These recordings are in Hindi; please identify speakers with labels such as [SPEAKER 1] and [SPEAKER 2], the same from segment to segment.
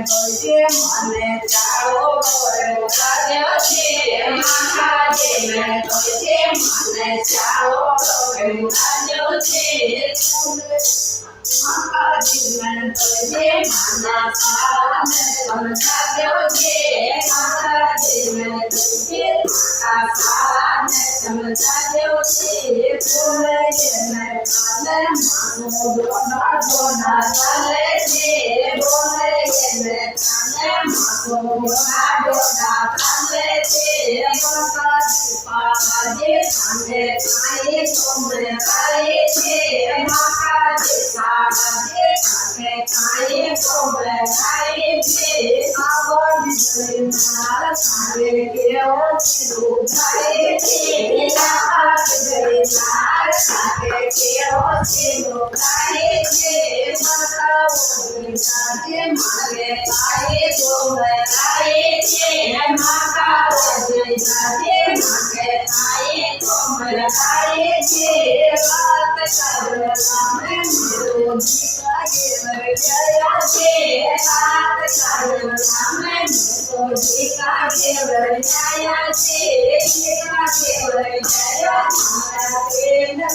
[SPEAKER 1] तुझे मन चारो राजो छे महादेव तुझे मन चारो राजो छे महादेव तुझे मन सारा समझायो छे महादेव तुझे सारा समझायो छे बोले न काले मानो दोना चले छे बोले न काले मानो दोना चले छे महादेव सामने काई तुमने काई छे महादेव सामने काई तुमने काई छे आवाज जले नार सारे के ओ चिरू काई छे आवाज जले नार सारे के ओ चिरू काई छे माता बोली साथे मारे काई तुमने काई छे माता बोली साथे मारे काई तुमने काई छे बात कर सामने मेरो जीवा के जया छे बात कर सामने मेरो जीवा के जया छे जीवा के जया मारा प्रेम का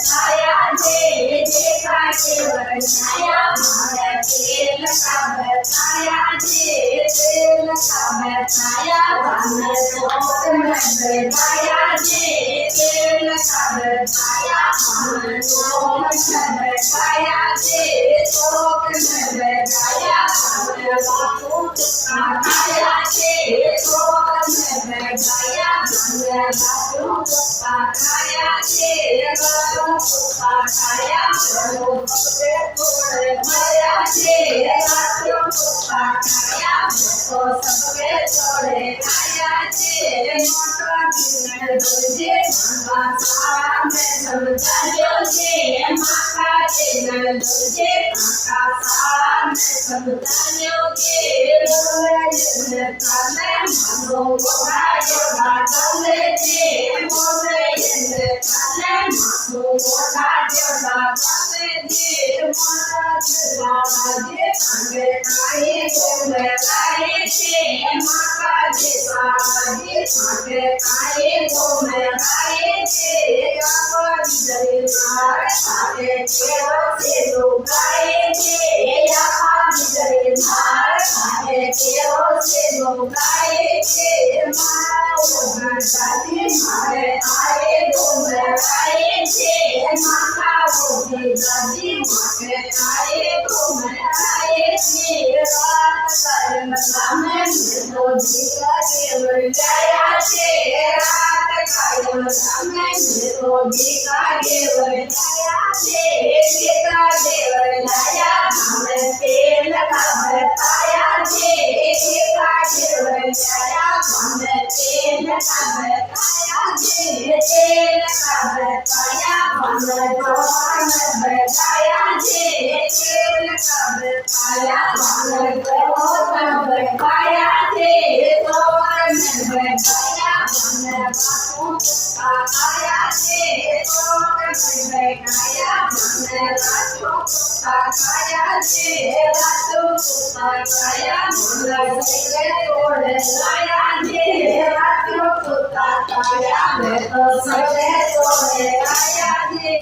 [SPEAKER 1] छाया छे जीवा के जया मारा प्रेम का छाया छे प्रेम का छाया बन तो में छाया छे प्रेम का छाया बन तो में छाया छे शोक में छाया बन बापू का छाया छे शोक में छाया बन बापू का छाया छे बापू का छाया बन सबसे थोड़े छाया छे बापू का छाया तो सबसे थोड़े छाया छे मोटा दिन तुझे मां सारा में समझायो छे माता दिन तुझे माता सारा में समझायो छे बोले न काले मानो मोटायो चले छे बोले न काले मानो मोटायो चले छे माता बाबा जे संगे काई बोले काई छे माता जे बाबा जे संगे काई बोले काई छे आवाज जले मार सारे केरो से लुकाए छे आवाज जले मार सारे केरो से लुकाए छे मारो गणपति मारे आए बोले काई छे माता बोली दादी मारे आए बोले काई छे रात कर्म सामने तो जीवा के जया छे रात कर्म सामने तो जीवा के जया छे सीता देव जया हमरे तेल का बताया छे सीता देव जया हमरे तेल का बताया छे तेल का बताया हमरे भगवान बताया छे तेल का बताया हमरे भगवान बताया छे तो बताया हमरे बापू का आया छे तो बताया हमरे बापू का आया छे बापू का आया हमरे से तोड़े लाया छे बापू का आया मैं तो सबसे तोड़े आया छे।